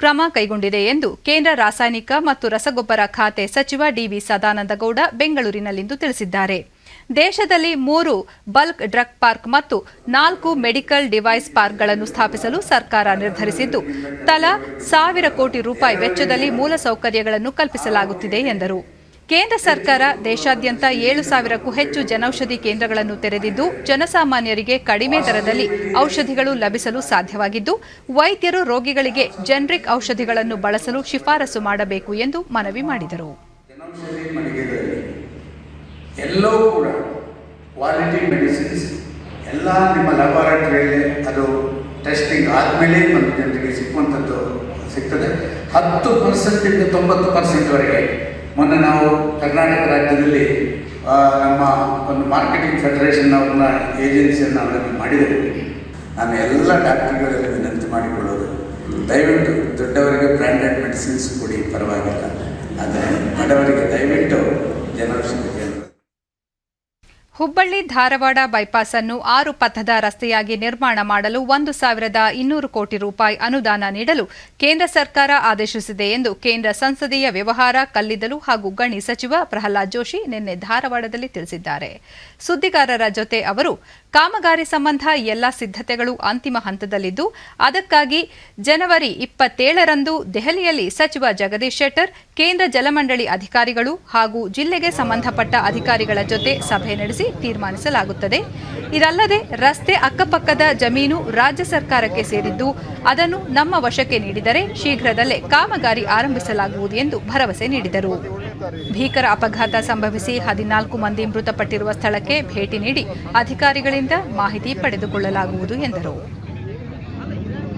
ಕ್ರಮ ಕೈಗೊಂಡಿದೆ ಎಂದು ಕೇಂದ್ರ ರಾಸಾಯನಿಕ ಮತ್ತು ರಸಗೊಬ್ಬರ ಖಾತೆ ಸಚಿವ ಡಿವಿ ಸದಾನಂದಗೌಡ ಬೆಂಗಳೂರಿನಲ್ಲಿಂದು ತಿಳಿಸಿದ್ದಾರೆ. ದೇಶದಲ್ಲಿ 3 ಬಲ್ಕ್ ಡ್ರಗ್ ಪಾರ್ಕ್ ಮತ್ತು 4 ಮೆಡಿಕಲ್ ಡಿವೈಸ್ ಪಾರ್ಕ್ಗಳನ್ನು ಸ್ಥಾಪಿಸಲು ಸರ್ಕಾರ ನಿರ್ಧರಿಸಿದ್ದು ತಲಾ 1,000 ಕೋಟಿ ರೂಪಾಯಿ ವೆಚ್ಚದಲ್ಲಿ ಮೂಲಸೌಕರ್ಯಗಳನ್ನು ಕಲ್ಪಿಸಲಾಗುತ್ತಿದೆ ಎಂದರು. ಕೇಂದ್ರ ಸರ್ಕಾರ ದೇಶಾದ್ಯಂತ 7,000ಕ್ಕೂ ಹೆಚ್ಚು ಜನೌಷಧಿ ಕೇಂದ್ರಗಳನ್ನು ತೆರೆದಿದ್ದು ಜನಸಾಮಾನ್ಯರಿಗೆ ಕಡಿಮೆ ದರದಲ್ಲಿ ಔಷಧಿಗಳು ಲಭಿಸಲು ಸಾಧ್ಯವಾಗಿದ್ದು ವೈದ್ಯರು ರೋಗಿಗಳಿಗೆ ಜೆನರಿಕ್ ಔಷಧಿಗಳನ್ನು ಬಳಸಲು ಶಿಫಾರಸು ಮಾಡಬೇಕು ಎಂದು ಮನವಿ ಮಾಡಿದರು. ಎಲ್ಲವೂ ಕೂಡ ಕ್ವಾಲಿಟಿ ಮೆಡಿಸಿನ್ಸ್ ಎಲ್ಲ ನಿಮ್ಮ ಲ್ಯಾಬೊರೇಟರಿಯಲ್ಲಿ ಅದು ಟೆಸ್ಟಿಂಗ್ ಆದಮೇಲೆ ಒಂದು ಜನರಿಗೆ ಸಿಗ್ತದೆ. 10% 90%ವರೆಗೆ ಮೊನ್ನೆ ನಾವು ಕರ್ನಾಟಕ ರಾಜ್ಯದಲ್ಲಿ ನಮ್ಮ ಒಂದು ಮಾರ್ಕೆಟಿಂಗ್ ಫೆಡರೇಷನ್ ಅವ್ರನ್ನ ಏಜೆನ್ಸಿಯನ್ನು ಅವರಲ್ಲಿ ಮಾಡಿದ್ದೇವೆ. ನಾನು ಎಲ್ಲ ಡಾಕ್ಟರ್ಗಳಲ್ಲಿ ವಿನಂತಿ ಮಾಡಿಕೊಳ್ಳೋದು, ದಯವಿಟ್ಟು ದೊಡ್ಡವರಿಗೆ ಬ್ರ್ಯಾಂಡೆಡ್ ಮೆಡಿಸಿನ್ಸ್ ಕೊಡಿ, ಪರವಾಗಿಲ್ಲ, ಆದರೆ ಬಡವರಿಗೆ ದಯವಿಟ್ಟು ಜನೌಷಧಿ ಕೇಂದ್ರ. ಹುಬ್ಬಳ್ಳಿ ಧಾರವಾಡ ಬೈಪಾಸ್ ಅನ್ನು 6 ಪಥದ ರಸ್ತೆಯಾಗಿ ನಿರ್ಮಾಣ ಮಾಡಲು 1,200 ಕೋಟಿ ರೂಪಾಯಿ ಅನುದಾನ ನೀಡಲು ಕೇಂದ್ರ ಸರ್ಕಾರ ಆದೇಶಿಸಿದೆ ಎಂದು ಕೇಂದ್ರ ಸಂಸದೀಯ ವ್ಯವಹಾರ, ಕಲ್ಲಿದ್ದಲು ಹಾಗೂ ಗಣಿ ಸಚಿವ ಪ್ರಹ್ಲಾದ್ ಜೋಶಿ ನಿನ್ನೆ ಧಾರವಾಡದಲ್ಲಿ ತಿಳಿಸಿದ್ದಾರೆ. ಸುದ್ದಿಗಾರರ ಜೊತೆ ಅವರು ಕಾಮಗಾರಿ ಸಂಬಂಧ ಎಲ್ಲ ಸಿದ್ಧತೆಗಳು ಅಂತಿಮ ಹಂತದಲ್ಲಿದ್ದು ಅದಕ್ಕಾಗಿ ಜನವರಿ 27ರಂದು ದೆಹಲಿಯಲ್ಲಿ ಸಚಿವ ಜಗದೀಶ್ ಶೆಟ್ಟರ್, ಕೇಂದ್ರ ಜಲಮಂಡಳಿ ಅಧಿಕಾರಿಗಳು ಹಾಗೂ ಜಿಲ್ಲೆಗೆ ಸಂಬಂಧಪಟ್ಟ ಅಧಿಕಾರಿಗಳ ಜೊತೆ ಸಭೆ ನಡೆಸಿ ತೀರ್ಮಾನಿಸಲಾಗುತ್ತದೆ. ಇದಲ್ಲದೆ ರಸ್ತೆ ಅಕ್ಕಪಕ್ಕದ ಜಮೀನು ರಾಜ್ಯ ಸರ್ಕಾರಕ್ಕೆ ಸೇರಿದ್ದು ಅದನ್ನು ನಮ್ಮ ವಶಕ್ಕೆ ನೀಡಿದರೆ ಶೀಘ್ರದಲ್ಲೇ ಕಾಮಗಾರಿ ಆರಂಭಿಸಲಾಗುವುದು ಎಂದು ಭರವಸೆ ನೀಡಿದರು. ಭೀಕರ ಅಪಘಾತ ಸಂಭವಿಸಿ 14 ಮಂದಿ ಮೃತಪಟ್ಟಿರುವ ಸ್ಥಳಕ್ಕೆ ಭೇಟಿ ನೀಡಿ ಅಧಿಕಾರಿಗಳಿಂದ ಮಾಹಿತಿ ಪಡೆದುಕೊಳ್ಳಲಾಗುವುದು ಎಂದರು.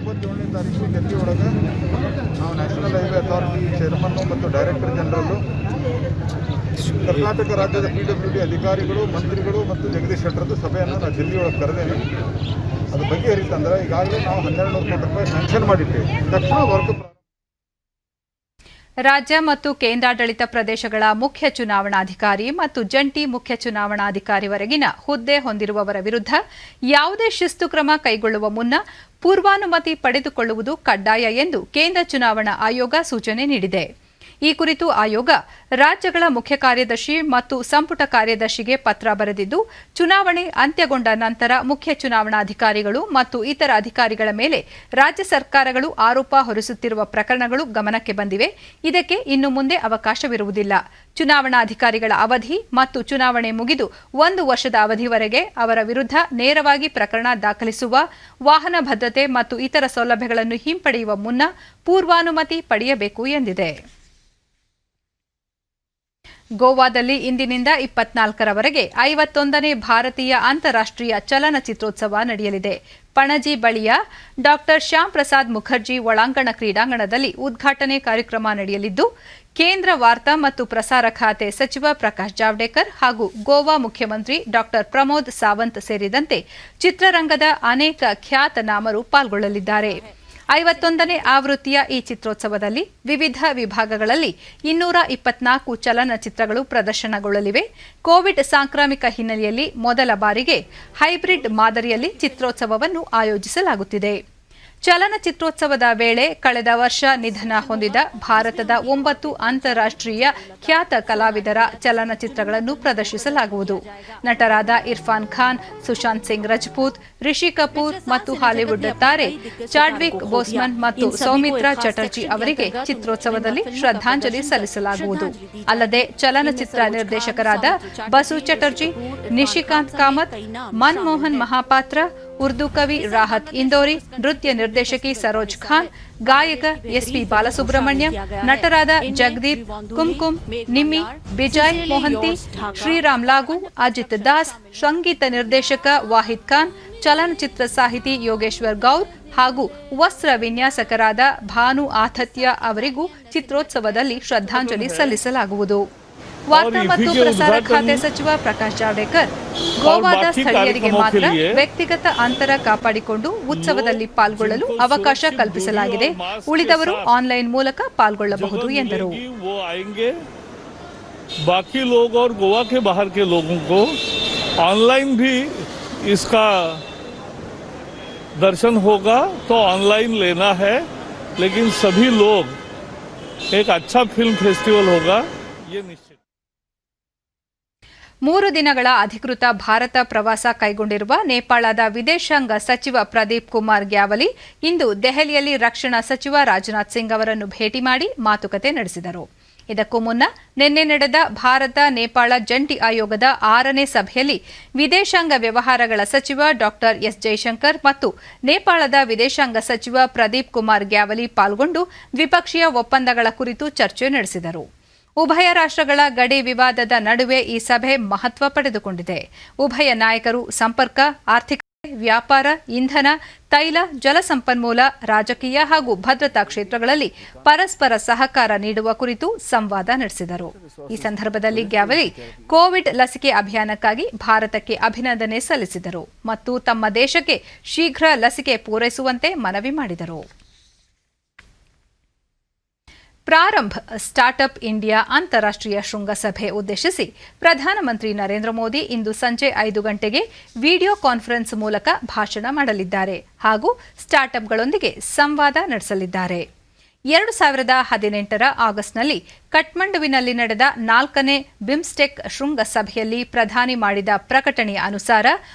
27ನೇ ತಾರೀಕು ಡೆಲ್ಲಿ ಒಳಗೆ ನಾವು ನ್ಯಾಷನಲ್ ಹೈವೇ ಅಥಾರಿಟಿ ಚೇರ್ಮನ್ನು ಮತ್ತು ಡೈರೆಕ್ಟರ್ ಜನರಲ್ಲು, ಕರ್ನಾಟಕ ರಾಜ್ಯದ PWD ಅಧಿಕಾರಿಗಳು, ಮಂತ್ರಿಗಳು ಮತ್ತು ಜಗದೀಶ್ ಶೆಟ್ಟರ್ದು ಸಭೆಯನ್ನು ನಾನು ಡೆಲ್ಲಿ ಒಳಗೆ ಕರೆದೇನೆ. ಅದು ಬಗೆಹರಿತಂದ್ರೆ ಈಗಾಗಲೇ ನಾವು 1,200 ಕೋಟಿ ರೂಪಾಯಿ ಸ್ಯಾಂಕ್ಷನ್ ಮಾಡಿದ್ದೇವೆ. ತಕ್ಷಣ ವರ್ಕ್ ರಾಜ್ಯ ಮತ್ತು ಕೇಂದ್ರಾಡಳಿತ ಪ್ರದೇಶಗಳ ಮುಖ್ಯ ಚುನಾವಣಾಧಿಕಾರಿ ಮತ್ತು ಜಂಟಿ ಮುಖ್ಯ ಚುನಾವಣಾಧಿಕಾರಿವರೆಗಿನ ಹುದ್ದೆ ಹೊಂದಿರುವವರ ವಿರುದ್ಧ ಯಾವುದೇ ಶಿಸ್ತು ಕ್ರಮ ಕೈಗೊಳ್ಳುವ ಮುನ್ನ ಪೂರ್ವಾನುಮತಿ ಪಡೆದುಕೊಳ್ಳುವುದು ಕಡ್ಡಾಯ ಎಂದು ಕೇಂದ್ರ ಚುನಾವಣಾ ಆಯೋಗ ಸೂಚನೆ ನೀಡಿದೆ. ಈ ಕುರಿತು ಆಯೋಗ ರಾಜ್ಯಗಳ ಮುಖ್ಯ ಕಾರ್ಯದರ್ಶಿ ಮತ್ತು ಸಂಪುಟ ಕಾರ್ಯದರ್ಶಿಗೆ ಪತ್ರ ಬರೆದಿದ್ದು, ಚುನಾವಣೆ ಅಂತ್ಯಗೊಂಡ ನಂತರ ಮುಖ್ಯ ಚುನಾವಣಾಧಿಕಾರಿಗಳು ಮತ್ತು ಇತರ ಅಧಿಕಾರಿಗಳ ಮೇಲೆ ರಾಜ್ಯ ಸರ್ಕಾರಗಳು ಆರೋಪ ಹೊರಿಸುತ್ತಿರುವ ಪ್ರಕರಣಗಳು ಗಮನಕ್ಕೆ ಬಂದಿವೆ. ಇದಕ್ಕೆ ಇನ್ನು ಮುಂದೆ ಅವಕಾಶವಿರುವುದಿಲ್ಲ. ಚುನಾವಣಾಧಿಕಾರಿಗಳ ಅವಧಿ ಮತ್ತು ಚುನಾವಣೆ ಮುಗಿದು 1 ವರ್ಷದ ಅವಧಿವರೆಗೆ ಅವರ ವಿರುದ್ಧ ನೇರವಾಗಿ ಪ್ರಕರಣ ದಾಖಲಿಸುವ, ವಾಹನ ಭದ್ರತೆ ಮತ್ತು ಇತರ ಸೌಲಭ್ಯಗಳನ್ನು ಹಿಂಪಡೆಯುವ ಮುನ್ನ ಪೂರ್ವಾನುಮತಿ ಪಡೆಯಬೇಕು ಎಂದಿದೆ. ಗೋವಾದಲ್ಲಿ ಇಂದಿನಿಂದ 24ರವರೆಗೆ 51ನೇ ಭಾರತೀಯ ಅಂತಾರಾಷ್ಟ್ರೀಯ ಚಲನಚಿತ್ರೋತ್ಸವ ನಡೆಯಲಿದೆ. ಪಣಜಿ ಬಳಿಯ ಡಾ. ಶ್ಯಾಮ್ ಪ್ರಸಾದ್ ಮುಖರ್ಜಿ ಒಳಾಂಗಣ ಕ್ರೀಡಾಂಗಣದಲ್ಲಿ ಉದ್ಘಾಟನೆ ಕಾರ್ಯಕ್ರಮ ನಡೆಯಲಿದ್ದು, ಕೇಂದ್ರ ವಾರ್ತಾ ಮತ್ತು ಪ್ರಸಾರ ಖಾತೆ ಸಚಿವ ಪ್ರಕಾಶ್ ಜಾವಡೇಕರ್ ಹಾಗೂ ಗೋವಾ ಮುಖ್ಯಮಂತ್ರಿ ಡಾ. ಪ್ರಮೋದ್ ಸಾವಂತ್ ಸೇರಿದಂತೆ ಚಿತ್ರರಂಗದ ಅನೇಕ ಖ್ಯಾತನಾಮರು ಪಾಲ್ಗೊಳ್ಳಲಿದ್ದಾರೆ. 51ನೇ ಆವೃತ್ತಿಯ ಈ ಚಿತ್ರೋತ್ಸವದಲ್ಲಿ ವಿವಿಧ ವಿಭಾಗಗಳಲ್ಲಿ 224 ಚಲನಚಿತ್ರಗಳು ಪ್ರದರ್ಶನಗೊಳ್ಳಲಿವೆ. ಕೋವಿಡ್ ಸಾಂಕ್ರಾಮಿಕ ಹಿನ್ನೆಲೆಯಲ್ಲಿ ಮೊದಲ ಬಾರಿಗೆ ಹೈಬ್ರಿಡ್ ಮಾದರಿಯಲ್ಲಿ ಚಿತ್ರೋತ್ಸವವನ್ನು ಆಯೋಜಿಸಲಾಗುತ್ತಿದೆ. ಚಲನಚಿತ್ರೋತ್ಸವದ ವೇಳೆ ಕಳೆದ ವರ್ಷ ನಿಧನ ಹೊಂದಿದ ಭಾರತದ 9 ಅಂತಾರಾಷ್ಟ್ರೀಯ ಖ್ಯಾತ ಕಲಾವಿದರ ಚಲನಚಿತ್ರಗಳನ್ನು ಪ್ರದರ್ಶಿಸಲಾಗುವುದು. ನಟರಾದ ಇರ್ಫಾನ್ ಖಾನ್, ಸುಶಾಂತ್ ಸಿಂಗ್ ರಜಪೂತ್, ರಿಷಿ ಕಪೂರ್ ಮತ್ತು ಹಾಲಿವುಡ್ ತಾರೆ ಚಾಡ್ವಿಕ್ ಬೋಸ್ಮನ್ ಮತ್ತು ಸೌಮಿತ್ರಾ ಚಟರ್ಜಿ ಅವರಿಗೆ ಚಿತ್ರೋತ್ಸವದಲ್ಲಿ ಶ್ರದ್ಧಾಂಜಲಿ ಸಲ್ಲಿಸಲಾಗುವುದು. ಅಲ್ಲದೆ ಚಲನಚಿತ್ರ ನಿರ್ದೇಶಕರಾದ ಬಸು ಚಟರ್ಜಿ, ನಿಶಿಕಾಂತ್ ಕಾಮತ್, ಮನಮೋಹನ್ ಮಹಾಪಾತ್ರ, ಉರ್ದು ಕವಿ ರಾಹತ್ ಇಂದೋರಿ, ನೃತ್ಯ ನಿರ್ದೇಶಕಿ ಸರೋಜ್ ಖಾನ್, ಗಾಯಕ SP ಬಾಲಸುಬ್ರಹ್ಮಣ್ಯಂ, ನಟರಾದ ಜಗದೀಪ್, ಕುಂಕುಮ್, ನಿಮ್ಮಿ, ಬಿಜಯ್ ಮೊಹಂತಿ, ಶ್ರೀರಾಮ್ ಲಾಗೂ, ಅಜಿತ್ ದಾಸ್, ಸಂಗೀತ ನಿರ್ದೇಶಕ ವಾಹಿದ್ ಖಾನ್, ಚಲನಚಿತ್ರ ಸಾಹಿತಿ ಯೋಗೇಶ್ವರ್ ಗೌರ್ ಹಾಗೂ ವಸ್ತ್ರ ವಿನ್ಯಾಸಕರಾದ ಭಾನು ಆಥತ್ಯ ಅವರಿಗೂ ಚಿತ್ರೋತ್ಸವದಲ್ಲಿ ಶ್ರದ್ಧಾಂಜಲಿ ಸಲ್ಲಿಸಲಾಗುವುದು. ವಾರ್ತಾ ಮತ್ತು ಪ್ರಸಾರ ಖಾತೆ ಸಚಿವ ಪ್ರಕಾಶ್ ಜಾವಡೇಕರ್ ಗೋವಾದ ಸ್ಥಳೀಯರಿಗೆ ಮಾತ್ರ ವ್ಯಕ್ತಿಗತ ಅಂತರ ಕಾಪಾಡಿಕೊಂಡು ಉತ್ಸವದಲ್ಲಿ ಪಾಲ್ಗೊಳ್ಳಲು ಅವಕಾಶ ಕಲ್ಪಿಸಲಾಗಿದೆ. ಉಳಿದವರು ಆನ್ಲೈನ್ ಮೂಲಕ ಪಾಲ್ಗೊಳ್ಳಬಹುದು ಎಂದರು. बाकी लोग और गोवा के बाहर के लोगों को ऑनलाइन भी इसका दर्शन होगा, तो ऑनलाइन लेना है, लेकिन सभी लोग एक अच्छा फिल्म फेस्टिवल होगा ये निश्चित. 3 ದಿನಗಳ ಅಧಿಕೃತ ಭಾರತ ಪ್ರವಾಸ ಕೈಗೊಂಡಿರುವ ನೇಪಾಳದ ವಿದೇಶಾಂಗ ಸಚಿವ ಪ್ರದೀಪ್ ಕುಮಾರ್ ಗ್ಯಾವಲಿ ಇಂದು ದೆಹಲಿಯಲ್ಲಿ ರಕ್ಷಣಾ ಸಚಿವ ರಾಜನಾಥ್ ಸಿಂಗ್ ಅವರನ್ನು ಭೇಟಿ ಮಾಡಿ ಮಾತುಕತೆ ನಡೆಸಿದರು. ಇದಕ್ಕೂ ಮುನ್ನ ನಿನ್ನೆ ನಡೆದ ಭಾರತ ನೇಪಾಳ ಜಂಟಿ ಆಯೋಗದ 6ನೇ ಸಭೆಯಲ್ಲಿ ವಿದೇಶಾಂಗ ವ್ಯವಹಾರಗಳ ಸಚಿವ ಡಾ ಎಸ್ ಜೈಶಂಕರ್ ಮತ್ತು ನೇಪಾಳದ ವಿದೇಶಾಂಗ ಸಚಿವ ಪ್ರದೀಪ್ ಕುಮಾರ್ ಗ್ಯಾವಲಿ ಪಾಲ್ಗೊಂಡು ದ್ವಿಪಕ್ಷೀಯ ಒಪ್ಪಂದಗಳ ಕುರಿತು ಚರ್ಚೆ ನಡೆಸಿದರು. ಉಭಯ ರಾಷ್ಟ್ರಗಳ ಗಡಿ ವಿವಾದದ ನಡುವೆ ಈ ಸಭೆ ಮಹತ್ವ ಪಡೆದುಕೊಂಡಿದೆ. ಉಭಯ ನಾಯಕರು ಸಂಪರ್ಕ, ಆರ್ಥಿಕತೆ, ವ್ಯಾಪಾರ, ಇಂಧನ, ತೈಲ, ಜಲಸಂಪನ್ಮೂಲ, ರಾಜಕೀಯ ಹಾಗೂ ಭದ್ರತಾ ಕ್ಷೇತ್ರಗಳಲ್ಲಿ ಪರಸ್ಪರ ಸಹಕಾರ ನೀಡುವ ಕುರಿತು ಸಂವಾದ ನಡೆಸಿದರು. ಈ ಸಂದರ್ಭದಲ್ಲಿ ಗ್ಯಾವಲಿ ಕೋವಿಡ್ ಲಸಿಕೆ ಅಭಿಯಾನಕ್ಕಾಗಿ ಭಾರತಕ್ಕೆ ಅಭಿನಂದನೆ ಸಲ್ಲಿಸಿದರು ಮತ್ತು ತಮ್ಮ ದೇಶಕ್ಕೆ ಶೀಘ್ರ ಲಸಿಕೆ ಪೂರೈಸುವಂತೆ ಮನವಿ ಮಾಡಿದರು. ಪ್ರಾರಂಭ್ ಸ್ಟಾರ್ಟ್ಅಪ್ ಇಂಡಿಯಾ ಅಂತಾರಾಷ್ಟ್ರೀಯ ಶೃಂಗಸಭೆ ಉದ್ದೇಶಿಸಿ ಪ್ರಧಾನಮಂತ್ರಿ ನರೇಂದ್ರ ಮೋದಿ ಇಂದು ಸಂಜೆ 5 ಗಂಟೆಗೆ ವಿಡಿಯೋ ಕಾನ್ಫರೆನ್ಸ್ ಮೂಲಕ ಭಾಷಣ ಮಾಡಲಿದ್ದಾರೆ ಹಾಗೂ ಸ್ಟಾರ್ಟ್ಅಪ್ಗಳೊಂದಿಗೆ ಸಂವಾದ ನಡೆಸಲಿದ್ದಾರೆ. 2018ರ ಆಗಸ್ಟ್ನಲ್ಲಿ ಕಠ್ಮಂಡುವಿನಲ್ಲಿ ನಡೆದ 4ನೇ ಬಿಮ್ಸ್ಟೆಕ್ ಶೃಂಗಸಭೆಯಲ್ಲಿ ಪ್ರಧಾನಿ ಮಾಡಿದ ಪ್ರಕಟಣೆಯ ಅನುಸಾರ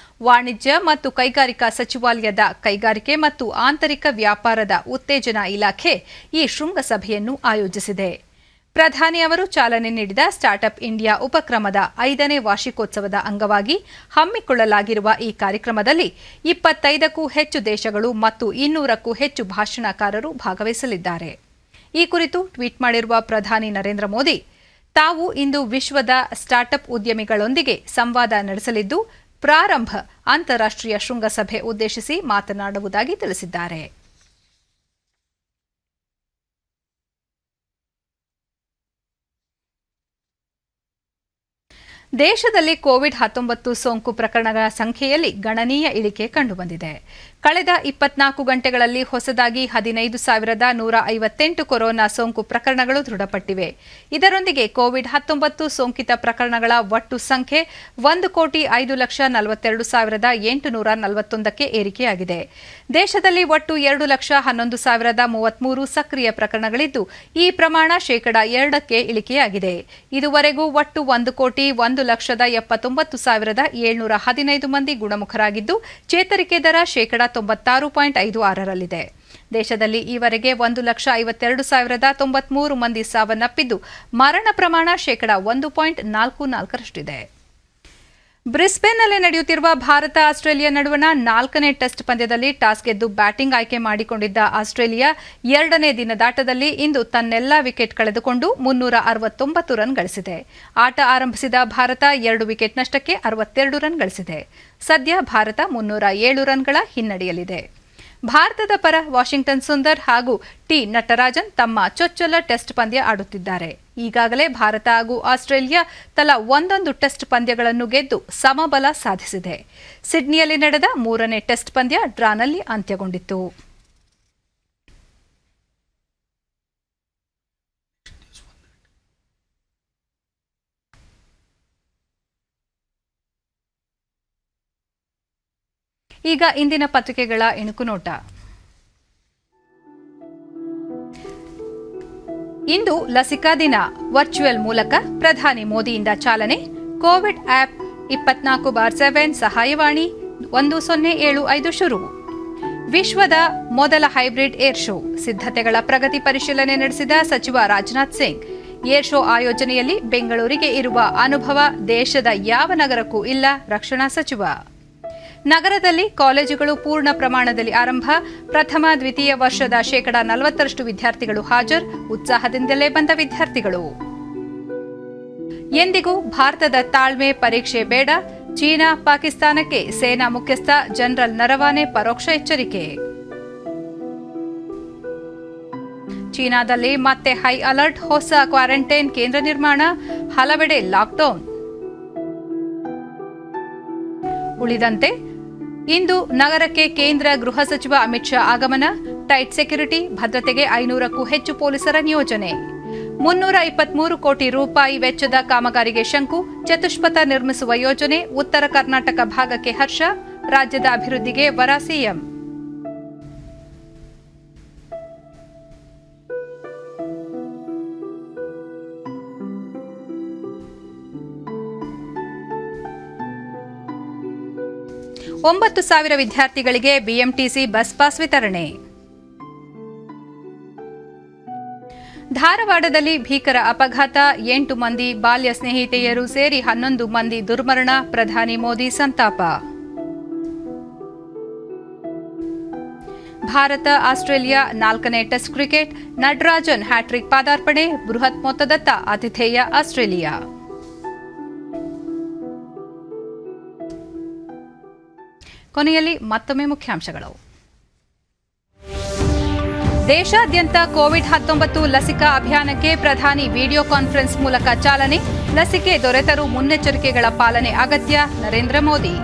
ವಾಣಿಜ್ಯ ಮತ್ತು ಕೈಗಾರಿಕಾ ಸಚಿವಾಲಯದ ಕೈಗಾರಿಕೆ ಮತ್ತು ಆಂತರಿಕ ವ್ಯಾಪಾರದ ಉತ್ತೇಜನಾ ಇಲಾಖೆ ಈ ಶೃಂಗಸಭೆಯನ್ನು ಆಯೋಜಿಸಿದೆ. ಪ್ರಧಾನಿ ಅವರು ಚಾಲನೆ ನೀಡಿದ ಸ್ಟಾರ್ಟ್ಅಪ್ ಇಂಡಿಯಾ ಉಪಕ್ರಮದ 5ನೇ ವಾರ್ಷಿಕೋತ್ಸವದ ಅಂಗವಾಗಿ ಹಮ್ಮಿಕೊಳ್ಳಲಾಗಿರುವ ಈ ಕಾರ್ಯಕ್ರಮದಲ್ಲಿ 25ಕ್ಕೂ ಹೆಚ್ಚು ದೇಶಗಳು ಮತ್ತು 200ಕ್ಕೂ ಹೆಚ್ಚು ಭಾಷಣಕಾರರು ಭಾಗವಹಿಸಲಿದ್ದಾರೆ. ಈ ಕುರಿತು ಟ್ವೀಟ್ ಮಾಡಿರುವ ಪ್ರಧಾನಿ ನರೇಂದ್ರ ಮೋದಿ, ತಾವು ಇಂದು ವಿಶ್ವದ ಸ್ಟಾರ್ಟ್ಅಪ್ ಉದ್ಯಮಿಗಳೊಂದಿಗೆ ಸಂವಾದ ನಡೆಸಲಿದ್ದು ಪ್ರಾರಂಭ ಅಂತಾರಾಷ್ಟ್ರೀಯ ಶೃಂಗಸಭೆ ಉದ್ದೇಶಿಸಿ ಮಾತನಾಡುವುದಾಗಿ ತಿಳಿಸಿದ್ದಾರೆ. ದೇಶದಲ್ಲಿ ಕೋವಿಡ್-19 ಸೋಂಕು ಪ್ರಕರಣಗಳ ಸಂಖ್ಯೆಯಲ್ಲಿ ಗಣನೀಯ ಇಳಿಕೆ ಕಂಡುಬಂದಿದೆ. ಕಳೆದ 24 ಗಂಟೆಗಳಲ್ಲಿ ಹೊಸದಾಗಿ 15,158 ಕೊರೋನಾ ಸೋಂಕು ಪ್ರಕರಣಗಳು ದೃಢಪಟ್ಟಿವೆ. ಇದರೊಂದಿಗೆ ಕೋವಿಡ್-19 ಸೋಂಕಿತ ಪ್ರಕರಣಗಳ ಒಟ್ಟು ಸಂಖ್ಯೆ 1,42,42,841ಕ್ಕೆ ಏರಿಕೆಯಾಗಿದೆ. ದೇಶದಲ್ಲಿ ಒಟ್ಟು 2,11,033 ಸಕ್ರಿಯ ಪ್ರಕರಣಗಳಿದ್ದು, ಈ ಪ್ರಮಾಣ ಶೇಕಡಾ 2ಕ್ಕೆ ಇಳಿಕೆಯಾಗಿದೆ. ಇದುವರೆಗೂ ಒಟ್ಟು 1,79,79,715 ಮಂದಿ ಗುಣಮುಖರಾಗಿದ್ದು, ಚೇತರಿಕೆ ದರ ಶೇಕಡಾ 96.56ರಲ್ಲಿದೆ. ದೇಶದಲ್ಲಿ ಈವರೆಗೆ 1,52,093 ಮಂದಿ ಸಾವನ್ನಪ್ಪಿದ್ದು, ಮರಣ ಪ್ರಮಾಣ ಶೇಕಡಾ 1.44ರಷ್ಟಿದೆ. ಬ್ರಿಸ್ಬೇನ್ನಲ್ಲಿ ನಡೆಯುತ್ತಿರುವ ಭಾರತ ಆಸ್ಟ್ರೇಲಿಯಾ ನಡುವಣ 4ನೇ ಟೆಸ್ಟ್ ಪಂದ್ಯದಲ್ಲಿ ಟಾಸ್ ಗೆದ್ದು ಬ್ಯಾಟಿಂಗ್ ಆಯ್ಕೆ ಮಾಡಿಕೊಂಡಿದ್ದ ಆಸ್ಟ್ರೇಲಿಯಾ 2ನೇ ದಿನದಾಟದಲ್ಲಿ ಇಂದು ತನ್ನೆಲ್ಲಾ ವಿಕೆಟ್ ಕಳೆದುಕೊಂಡು 369 ರನ್ ಗಳಿಸಿದೆ. ಆಟ ಆರಂಭಿಸಿದ ಭಾರತ 2 ವಿಕೆಟ್ ನಷ್ಟಕ್ಕೆ 62 ರನ್ ಗಳಿಸಿದೆ. ಸದ್ಯ ಭಾರತ 307 ರನ್ಗಳ ಹಿನ್ನಡೆಯಲ್ಲಿದೆ. ಭಾರತದ ಪರ ವಾಷಿಂಗ್ಟನ್ ಸುಂದರ್ ಹಾಗೂ ಟಿ ನಟರಾಜನ್ ತಮ್ಮ ಚೊಚ್ಚಲ ಟೆಸ್ಟ್ ಪಂದ್ಯ ಆಡುತ್ತಿದ್ದಾರೆ. ಈಗಾಗಲೇ ಭಾರತ ಹಾಗೂ ಆಸ್ಟ್ರೇಲಿಯಾ ತಲಾ 1 ಟೆಸ್ಟ್ ಪಂದ್ಯಗಳನ್ನು ಗೆದ್ದು ಸಮಬಲ ಸಾಧಿಸಿದೆ. ಸಿಡ್ನಿಯಲ್ಲಿ ನಡೆದ 3ನೇ ಟೆಸ್ಟ್ ಪಂದ್ಯ ಡ್ರಾನಲ್ಲಿ ಅಂತ್ಯಗೊಂಡಿತ್ತು. ಈಗ ಇಂದಿನ ಪತ್ರಿಕೆಗಳ ಇಣುಕು ನೋಟ. ಇಂದು ಲಸಿಕಾ ದಿನ. ವರ್ಚುವಲ್ ಮೂಲಕ ಪ್ರಧಾನಿ ಮೋದಿಯಿಂದ ಚಾಲನೆ. ಕೋವಿಡ್ ಆಪ್ 24/7 ಸಹಾಯವಾಣಿ 1075 ಶುರು. ವಿಶ್ವದ ಮೊದಲ ಹೈಬ್ರಿಡ್ ಏರ್ ಶೋ. ಸಿದ್ಧತೆಗಳ ಪ್ರಗತಿ ಪರಿಶೀಲನೆ ನಡೆಸಿದ ಸಚಿವ ರಾಜನಾಥ್ ಸಿಂಗ್. ಏರ್ ಶೋ ಆಯೋಜನೆಯಲ್ಲಿ ಬೆಂಗಳೂರಿಗೆ ಇರುವ ಅನುಭವ ದೇಶದ ಯಾವ ನಗರಕ್ಕೂ ಇಲ್ಲ. ರಕ್ಷಣಾ ಸಚಿವ. ನಗರದಲ್ಲಿ ಕಾಲೇಜುಗಳು ಪೂರ್ಣ ಪ್ರಮಾಣದಲ್ಲಿ ಆರಂಭ. ಪ್ರಥಮ ದ್ವಿತೀಯ ವರ್ಷದ ಶೇಕಡಾ 40ರಷ್ಟು ವಿದ್ಯಾರ್ಥಿಗಳು ಹಾಜರು. ಉತ್ಸಾಹದಿಂದಲೇ ಬಂದ ವಿದ್ಯಾರ್ಥಿಗಳು. ಎಂದಿಗೂ ಭಾರತದ ತಾಳ್ಮೆ ಪರೀಕ್ಷೆ ಬೇಡ. ಚೀನಾ ಪಾಕಿಸ್ತಾನಕ್ಕೆ ಸೇನಾ ಮುಖ್ಯಸ್ಥ ಜನರಲ್ ನರವಾನೆ ಪರೋಕ್ಷ ಎಚ್ಚರಿಕೆ. ಚೀನಾದಲ್ಲಿ ಮತ್ತೆ ಹೈ ಅಲರ್ಟ್. ಹೊಸ ಕ್ವಾರಂಟೈನ್ ಕೇಂದ್ರ ನಿರ್ಮಾಣ. ಹಲವೆಡೆ ಲಾಕ್ಡೌನ್. ಉಳಿದಂತೆ ಇಂದು ನಗರಕ್ಕೆ ಕೇಂದ್ರ ಗೃಹ ಸಚಿವ ಅಮಿತ್ ಶಾ ಆಗಮನ. Tight security. ಭದ್ರತೆಗೆ 500ಕ್ಕೂ ಹೆಚ್ಚು ಪೊಲೀಸರ ನಿಯೋಜನೆ. 323 ಕೋಟಿ ರೂಪಾಯಿ ವೆಚ್ಚದ ಕಾಮಗಾರಿಗೆ ಶಂಕು. ಚತುಷ್ಪಥ ನಿರ್ಮಿಸುವ ಯೋಜನೆ. ಉತ್ತರ ಕರ್ನಾಟಕ ಭಾಗಕ್ಕೆ ಹರ್ಷ. ರಾಜ್ಯದ ಅಭಿವೃದ್ಧಿಗೆ ವರ ಸಿಎಂ. 9,000 ವಿದ್ಯಾರ್ಥಿಗಳಿಗೆ ಬಿಎಂಟಿಸಿ ಬಸ್ ಪಾಸ್ ವಿತರಣೆ. ಧಾರವಾಡದಲ್ಲಿ ಭೀಕರ ಅಪಘಾತ, 8 ಮಂದಿ ಬಾಲ್ಯ ಸ್ನೇಹಿತೆಯರು ಸೇರಿ 11 ಮಂದಿ ದುರ್ಮರಣ, ಪ್ರಧಾನಿ ಮೋದಿ ಸಂತಾಪ. ಭಾರತ ಆಸ್ಟ್ರೇಲಿಯಾ 4ನೇ ಟೆಸ್ಟ್ ಕ್ರಿಕೆಟ್, ನಟರಾಜನ್ ಹ್ಯಾಟ್ರಿಕ್ ಪಾದಾರ್ಪಣೆ, ಬೃಹತ್ ಮೊತ್ತದತ್ತ ಆತಿಥೇಯ ಆಸ್ಟ್ರೇಲಿಯಾ. ಕೊನೆಯಲ್ಲಿ ಮತ್ತೊಮ್ಮೆ ಮುಖ್ಯಾಂಶಗಳು. ದೇಶಾದ್ಯಂತ ಕೋವಿಡ್-19 ಲಸಿಕಾ ಅಭಿಯಾನಕ್ಕೆ ಪ್ರಧಾನಿ ವಿಡಿಯೋ ಕಾನ್ಫರೆನ್ಸ್ ಮೂಲಕ ಚಾಲನೆ, ಲಸಿಕೆ ದೊರೆತರೂ ಮುನ್ನೆಚ್ಚರಿಕೆಗಳ ಪಾಲನೆ ಅಗತ್ಯ, ನರೇಂದ್ರ ಮೋದಿ.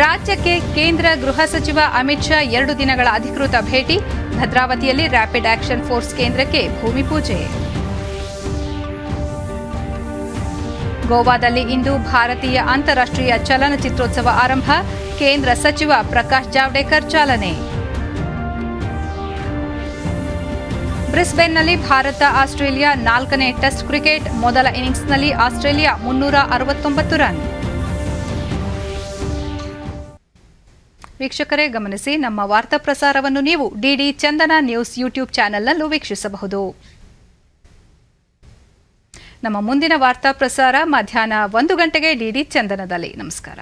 ರಾಜ್ಯಕ್ಕೆ ಕೇಂದ್ರ ಗೃಹ ಸಚಿವ ಅಮಿತ್ ಶಾ 2 ದಿನಗಳ ಅಧಿಕೃತ ಭೇಟಿ, ಭದ್ರಾವತಿಯಲ್ಲಿ ರ್ಯಾಪಿಡ್ ಆಕ್ಷನ್ ಫೋರ್ಸ್ ಕೇಂದ್ರಕ್ಕೆ ಭೂಮಿ ಪೂಜೆ. ಗೋವಾದಲ್ಲಿ ಇಂದು ಭಾರತೀಯ ಅಂತಾರಾಷ್ಟ್ರೀಯ ಚಲನಚಿತ್ರೋತ್ಸವ ಆರಂಭ, ಕೇಂದ್ರ ಸಚಿವ ಪ್ರಕಾಶ್ ಜಾವಡೇಕರ್ ಚಾಲನೆ. ಬ್ರಿಸ್ಬೇನ್ನಲ್ಲಿ ಭಾರತ ಆಸ್ಟ್ರೇಲಿಯಾ 4ನೇ ಟೆಸ್ಟ್ ಕ್ರಿಕೆಟ್, ಮೊದಲ ಇನ್ನಿಂಗ್ಸ್ನಲ್ಲಿ ಆಸ್ಟ್ರೇಲಿಯಾ 369 ರನ್. ವೀಕ್ಷಕರೇ ಗಮನಿಸಿ, ನಮ್ಮ ವಾರ್ತಾ ಪ್ರಸಾರವನ್ನು ನೀವು ಡಿಡಿ ಚಂದನ ನ್ಯೂಸ್ ಯೂಟ್ಯೂಬ್ ಚಾನೆಲ್ನಲ್ಲೂ ವೀಕ್ಷಿಸಬಹುದು. ನಮ್ಮ ಮುಂದಿನ ವಾರ್ತಾ ಪ್ರಸಾರ ಮಧ್ಯಾಹ್ನ 1 ಗಂಟೆಗೆ ಡಿಡಿ ಚಂದನದಲ್ಲಿ. ನಮಸ್ಕಾರ.